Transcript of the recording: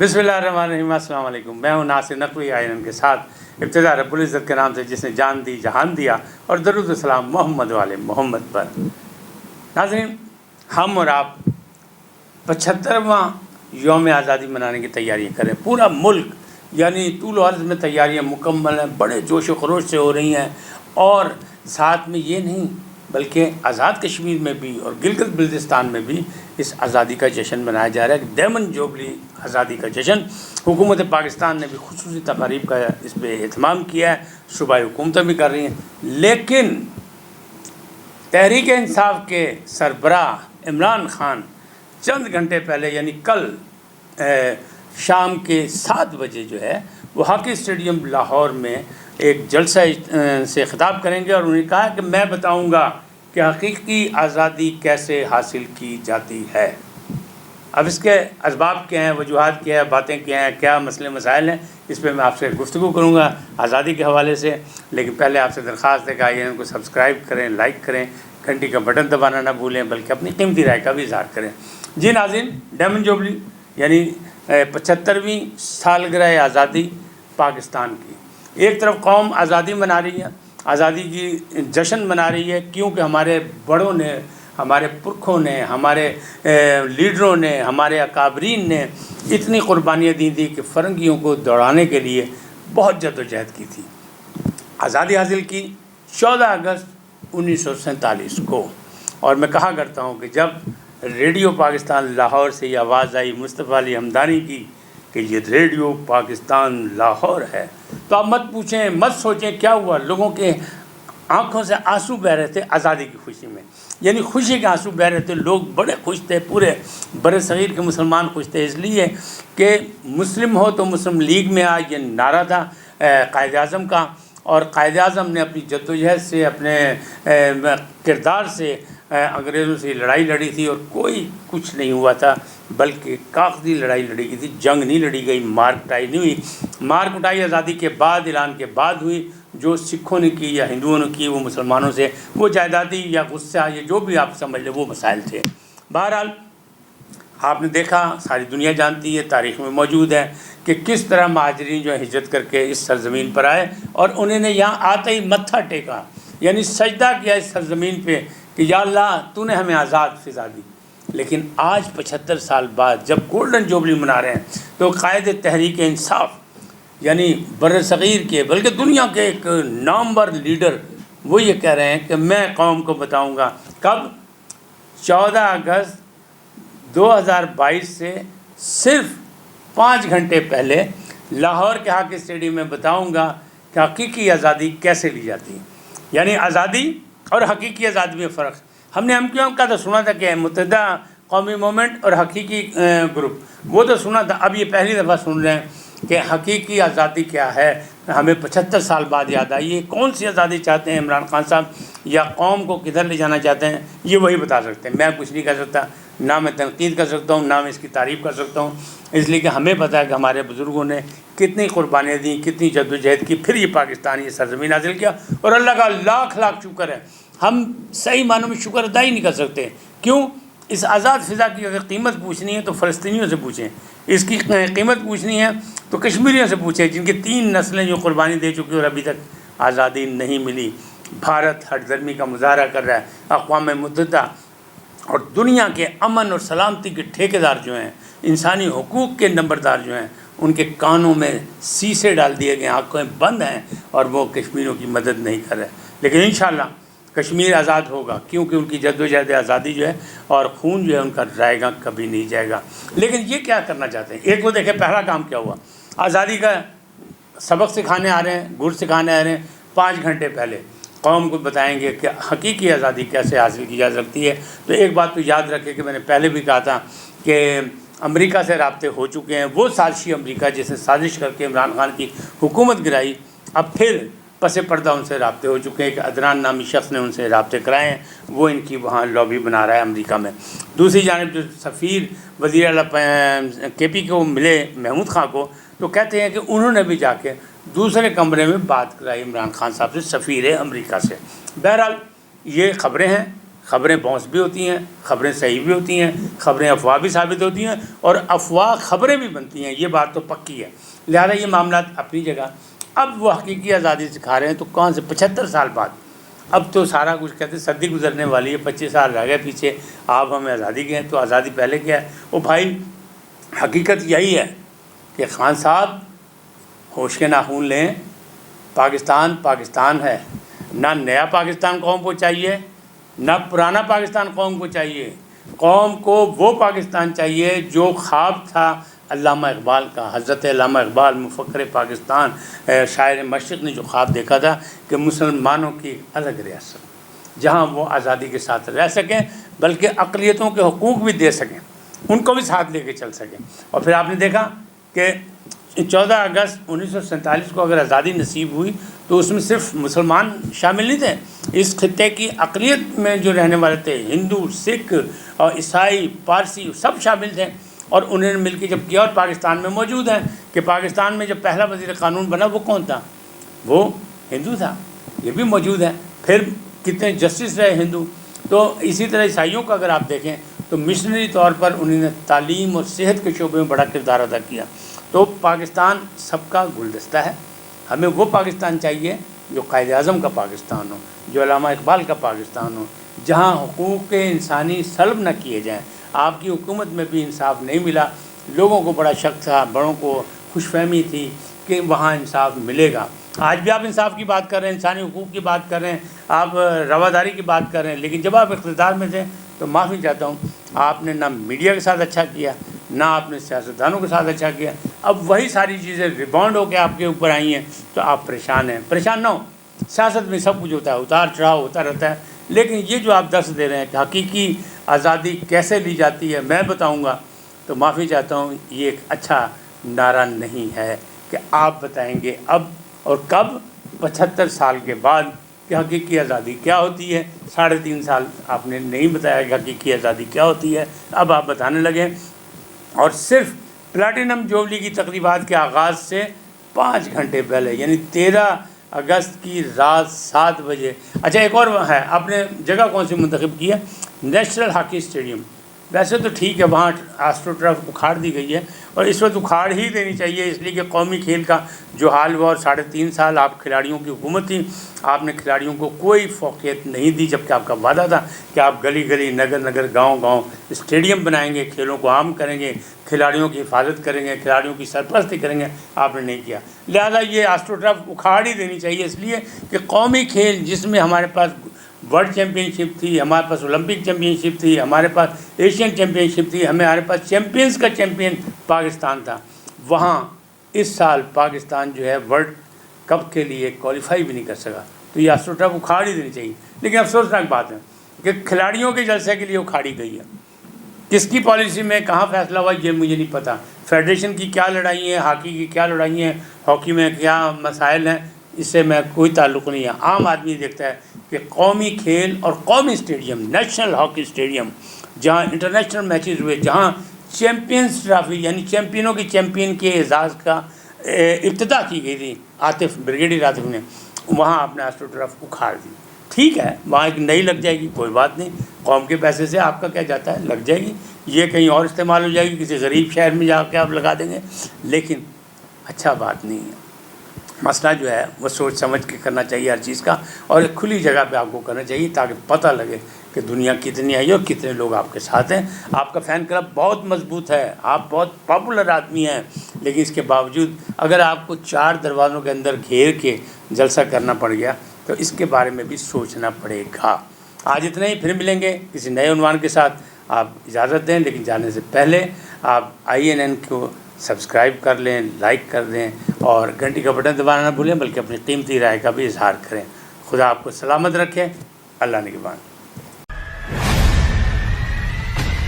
बिस्मिल्लाहिर्रहमानिर्रहीम। अस्सलाम वालेकुम। मैं हूँ नासिर नकवी आयरन के साथ इब्तिदा रब्बुल इज़्ज़त के नाम से जिसने जान दी जहान दिया और दरूद सलाम मोहम्मद वाले मोहम्मद पर। नाज़रीन, हम और आप 75वां यौम आज़ादी मनाने की तैयारियाँ करें। पूरा मुल्क यानी तूल अर्ज़ में तैयारियाँ मुकम्मल हैं, बड़े जोश व खरोश से हो रही हैं। और साथ में ये नहीं बल्कि आज़ाद कश्मीर में भी और गिलगित बल्तिस्तान में भी इस आज़ादी का जश्न मनाया जा रहा है। डायमंड जुबली आज़ादी का जश्न हुकूमत पाकिस्तान ने भी खुसूसी तकारीब का इस पर एहतमाम किया है, सूबाई हुकूमतें भी कर रही हैं। लेकिन तहरीक इंसाफ के सरबराह इमरान खान चंद घंटे पहले यानी कल शाम के 7 बजे जो है वो हॉकी स्टेडियम लाहौर में एक जलसा से ख़िताब करेंगे और उन्होंने कहा कि मैं बताऊंगा कि हकीकी आज़ादी कैसे हासिल की जाती है। अब इसके असबाब क्या हैं, वजूहात क्या है, बातें क्या हैं, क्या मसले मसाइल हैं, इस पर मैं आपसे गुफ्तगू करूँगा आज़ादी के हवाले से। लेकिन पहले आपसे दरख्वास्त है कि आइए इनको सब्सक्राइब करें, लाइक करें, घंटी का बटन दबाना ना भूलें, बल्कि अपनी कीमती राय का भी इज़हार करें। जी नाज़रीन, डायमंड जुबली यानी 75वीं सालगिरह आज़ादी पाकिस्तान की। एक तरफ कौम आज़ादी मना रही है, आज़ादी की जश्न मना रही है, क्योंकि हमारे बड़ों ने, हमारे पुरखों ने, हमारे लीडरों ने, हमारे अकाबरीन ने इतनी क़ुरबानियाँ दी थी कि फ़रंगियों को दौड़ाने के लिए बहुत जद्दोजहद की थी। आज़ादी हासिल की 14 अगस्त 1947 को। और मैं कहा करता हूँ कि जब रेडियो पाकिस्तान लाहौर से ये आवाज़ आई मुस्तफ़ा अली हमदानी की कि ये रेडियो पाकिस्तान लाहौर है, तो आप मत पूछें, मत सोचें क्या हुआ। लोगों के आंखों से आंसू बह रहे थे आज़ादी की खुशी में, यानी खुशी के आंसू बह रहे थे। लोग बड़े खुश थे, पूरे बर सग़ीर के मुसलमान खुश थे, इसलिए कि मुस्लिम हो तो मुस्लिम लीग में आ, ये नारा था कायद आज़म का। और कायद आज़म ने अपनी जद्दोजहद से, अपने किरदार से अंग्रेज़ों से लड़ाई लड़ी थी और कोई कुछ नहीं हुआ था, बल्कि कागज़ी लड़ाई लड़ी गई थी, जंग नहीं लड़ी गई, मार कुटाई नहीं हुई। मार कुटाई आज़ादी के बाद, ऐलान के बाद हुई। जो सिखों ने की या हिंदुओं ने की, वो मुसलमानों से वो जायदादी या गुस्सा, ये जो भी आप समझ लें, वो मसाइल थे। बहरहाल आपने देखा, सारी दुनिया जानती है, तारीख़ में मौजूद है कि किस तरह महाजरीन जो हिजरत करके इस सरज़मीन पर आए और उन्होंने यहाँ आते ही मत्था टेका, यानी सजदा किया इस सरज़मीन पे कि या अल्लाह तूने हमें आज़ाद फ़िज़ा दी। लेकिन आज 75 साल बाद जब गोल्डन जुबली मना रहे हैं, तो कायदे तहरीक इंसाफ यानी बर सग़ीर के, बल्कि दुनिया के एक नामवर लीडर, वो ये कह रहे हैं कि मैं कौम को बताऊंगा। कब? 14 अगस्त 2022 से सिर्फ 5 घंटे पहले लाहौर के हॉकी स्टेडियम में बताऊंगा कि हकीकी आज़ादी कैसे ली जाती है। यानी आज़ादी और हकीकी आज़ादी में फ़र्क हम क्यों का तो सुना था कि मुत्तहिदा कौमी मूवमेंट और हकीकी ग्रुप, वो तो सुना था। अब ये पहली दफ़ा सुन रहे हैं कि हकीकी आज़ादी क्या है। हमें 75 साल बाद याद आई। ये कौन सी आज़ादी चाहते हैं इमरान खान साहब, या कौम को किधर ले जाना चाहते हैं, ये वही बता सकते हैं। मैं कुछ नहीं कर सकता, ना मैं तनकीद कर सकता हूँ, ना मैं इसकी तारीफ़ कर सकता हूँ, इसलिए कि हमें पता है कि हमारे बुज़ुर्गों ने कितनी क़ुरबानियाँ दी, कितनी जद्दोजहद की, फिर ये पाकिस्तान ये सरज़मीन हासिल किया। और अल्लाह का लाख लाख शुक्र है, हम सही मानों में शुक्र अदा ही नहीं कर सकते। क्यों? इस आज़ाद फ़िज़ा की अगर कीमत पूछनी है तो फ़लस्तीनियों से पूछें, इसकी कीमत पूछनी है तो कश्मीरियों से पूछें, जिनकी 3 नस्लें जो कुर्बानी दे चुकी और अभी तक आज़ादी नहीं मिली। भारत हरदर्मी का मुजाहरा कर रहा है। अक़वाम मुत्तहिदा और दुनिया के अमन और सलामती के ठेकेदार जो हैं, इंसानी हुकूक़ के नंबरदार जो हैं, उनके कानों में शीशे डाल दिए गए, आँखें बंद हैं और वो कश्मीरियों की मदद नहीं कर रहे। लेकिन इंशाअल्लाह कश्मीर आज़ाद होगा, क्योंकि उनकी जद्दोजहद आज़ादी जो है और खून जो है उनका जाएगा, कभी नहीं जाएगा। लेकिन ये क्या करना चाहते हैं? एक वो देखें पहला काम क्या हुआ। आज़ादी का सबक सिखाने आ रहे हैं, गुर सिखाने आ रहे हैं। 5 घंटे पहले कौम को बताएंगे कि हकीकी आज़ादी कैसे हासिल की जा सकती है। तो एक बात तो याद रखें कि मैंने पहले भी कहा था कि अमेरिका से राब्ते हो चुके हैं। वो साजिशी अमेरिका जिसने साजिश करके इमरान खान की हुकूमत गिराई, अब फिर पसे पर्दा उनसे राब्ते हो चुके हैं। कि अदनान नामी शख्स ने उनसे राब्ते कराए हैं, वो इनकी वहाँ लॉबी बना रहा है अमेरिका में। दूसरी जानिब जो सफ़ीर वज़ीर आला KP को मिले महमूद खां को, तो कहते हैं कि उन्होंने भी जाके दूसरे कमरे में बात कराई इमरान खान साहब से, सफ़ीर अमेरिका से। बहरहाल ये ख़बरें हैं, خبریں بونس بھی ہوتی ہیں، خبریں صحیح بھی ہوتی ہیں، خبریں افواہ بھی ثابت ہوتی ہیں، اور افواہ خبریں بھی بنتی ہیں، یہ بات تو پکی ہے۔ لہٰذا یہ معاملات اپنی جگہ۔ اب وہ حقیقی آزادی سکھا رہے ہیں تو کون سے 75 سال بعد، اب تو سارا کچھ کہتے ہیں صدی گزرنے والی ہے، 25 سال رہ گئے پیچھے، آپ ہمیں آزادی کے ہیں، تو آزادی پہلے کیا ہے؟ وہ بھائی حقیقت یہی ہے کہ خان صاحب ہوش کے ناخون لیں، پاکستان پاکستان ہے، نہ نیا پاکستان قوم کو چاہیے، نہ پرانا پاکستان قوم کو چاہیے۔ قوم کو وہ پاکستان چاہیے جو خواب تھا علامہ اقبال کا، حضرت علامہ اقبال مفکر پاکستان، شاعر مشرق نے جو خواب دیکھا تھا کہ مسلمانوں کی الگ ریاست جہاں وہ آزادی کے ساتھ رہ سکیں، بلکہ اقلیتوں کے حقوق بھی دے سکیں، ان کو بھی ساتھ لے کے چل سکیں۔ اور پھر آپ نے دیکھا کہ 14 اگست 1947 کو اگر آزادی نصیب ہوئی تو اس میں صرف مسلمان شامل نہیں تھے، اس خطے کی اقلیت میں جو رہنے والے تھے، ہندو، سکھ اور عیسائی، پارسی، سب شامل تھے، اور انہوں نے مل کے جب کیا، اور پاکستان میں موجود ہیں کہ پاکستان میں جب پہلا وزیر قانون بنا وہ کون تھا؟ وہ ہندو تھا، یہ بھی موجود ہے۔ پھر کتنے جسٹس رہے ہندو۔ تو اسی طرح عیسائیوں کا اگر آپ دیکھیں تو مشنری طور پر انہوں نے تعلیم اور صحت کے شعبے میں بڑا کردار ادا کیا۔ تو پاکستان سب کا گلدستہ ہے، ہمیں وہ پاکستان چاہیے جو قائد اعظم کا پاکستان ہو، جو علامہ اقبال کا پاکستان ہو، جہاں حقوق انسانی سلب نہ کیے جائیں۔ آپ کی حکومت میں بھی انصاف نہیں ملا، لوگوں کو بڑا شک تھا، بڑوں کو خوش فہمی تھی کہ وہاں انصاف ملے گا۔ آج بھی آپ انصاف کی بات کر رہے ہیں، انسانی حقوق کی بات کر رہے ہیں، آپ رواداری کی بات کر رہے ہیں، لیکن جب آپ اقتدار میں تھے تو معافی چاہتا ہوں، آپ نے نہ میڈیا کے ساتھ اچھا کیا، نہ آپ نے سیاستدانوں کے ساتھ اچھا کیا۔ اب وہی ساری چیزیں ریباؤنڈ ہو کے آپ کے اوپر آئی ہیں تو آپ پریشان ہیں۔ پریشان نہ ہو، سیاست میں سب کچھ ہوتا ہے، اتار چڑھاؤ ہوتا رہتا ہے، لیکن یہ جو آپ درس دے رہے ہیں کہ حقیقی آزادی کیسے لی جاتی ہے میں بتاؤں گا، تو معافی چاہتا ہوں، یہ ایک اچھا نعرہ نہیں ہے کہ آپ بتائیں گے اب اور کب 75 سال کے بعد کہ حقیقی آزادی کیا ہوتی ہے۔ 3.5 سال آپ نے نہیں بتایا کہ حقیقی آزادی کیا ہوتی ہے، اب آپ بتانے لگے، اور صرف پلاٹینم جوبلی کی تقریبات کے آغاز سے 5 گھنٹے پہلے، یعنی 13 اگست کی رات 7 بجے۔ اچھا ایک اور ہے، آپ نے جگہ کون سی منتخب کی ہے؟ National hockey stadium. ویسے تو ٹھیک ہے، وہاں آسٹرو ٹرف اکھاڑ دی گئی ہے، اور اس وقت اکھاڑ ہی دینی چاہیے، اس لیے کہ قومی کھیل کا جو حال ہوا، اور 3.5 سال آپ کھلاڑیوں کی حکومت تھی، آپ نے کھلاڑیوں کو کوئی فوقیت نہیں دی، جبکہ آپ کا وعدہ تھا کہ آپ گلی گلی، نگر نگر، گاؤں گاؤں اسٹیڈیم بنائیں گے، کھیلوں کو عام کریں گے، کھلاڑیوں کی حفاظت کریں گے، کھلاڑیوں کی سرپرستی کریں گے، آپ نے نہیں کیا۔ لہذا یہ آسٹرو ٹرف اکھاڑ ہی دینی چاہیے، اس لیے کہ قومی کھیل جس میں ہمارے پاس ورلڈ چیمپئن شپ تھی، ہمارے پاس اولمپک چیمپئن شپ تھی، ہمارے پاس ایشین چیمپئن شپ تھی، ہمارے پاس چیمپئنز کا چیمپئن پاکستان تھا، وہاں اس سال پاکستان جو ہے ورلڈ کپ کے لیے کوالیفائی بھی نہیں کر سکا، تو یہ آسٹرو ٹرف اکھاڑ ہی دینی چاہیے۔ لیکن افسوسناک بات ہے کہ کھلاڑیوں کے جلسے کے لیے اکھاڑی گئی ہے، کس کی پالیسی میں کہاں فیصلہ ہوا یہ مجھے نہیں پتہ، فیڈریشن کی کیا لڑائی ہیں، ہاکی کی کیا لڑائی ہیں، ہاکی میں کیا مسائل ہیں، اس سے میں کوئی تعلق نہیں ہے۔ عام آدمی دیکھتا ہے کہ قومی کھیل اور قومی اسٹیڈیم، نیشنل ہاکی اسٹیڈیم، جہاں انٹرنیشنل میچز ہوئے، جہاں چیمپئنز ٹرافی یعنی چیمپئنوں کی چیمپئن کے اعزاز کا ابتدا کی گئی تھی بریگیڈیئر عاطف نے، وہاں آپ نے آسٹرو ٹرف اکھاڑ دی۔ ٹھیک ہے، وہاں ایک نئی لگ جائے گی، کوئی بات نہیں، قوم کے پیسے سے آپ کا کیا جاتا ہے، لگ جائے گی، یہ کہیں اور استعمال ہو جائے گی، کسی غریب شہر میں جا کے آپ لگا دیں گے، لیکن اچھا بات نہیں ہے۔ مسئلہ جو ہے وہ سوچ سمجھ کے کرنا چاہیے ہر چیز کا، اور ایک کھلی جگہ پہ آپ کو کرنا چاہیے تاکہ پتہ لگے کہ دنیا کتنی آئی اور کتنے لوگ آپ کے ساتھ ہیں۔ آپ کا فین کلب بہت مضبوط ہے، آپ بہت پاپولر آدمی ہیں، لیکن اس کے باوجود اگر آپ کو 4 دروازوں کے اندر گھیر کے جلسہ کرنا پڑ گیا تو اس کے بارے میں بھی سوچنا پڑے گا۔ آج اتنا ہی، پھر ملیں گے کسی نئے عنوان کے ساتھ۔ آپ اجازت دیں، لیکن جانے سے پہلے آپ INN کو سبسکرائب کر لیں، لائک کر دیں، اور گھنٹی کا بٹن دبانا نہ بھولیں، بلکہ اپنی قیمتی رائے کا بھی اظہار کریں۔ خدا آپ کو سلامت رکھے، اللہ نگہبان۔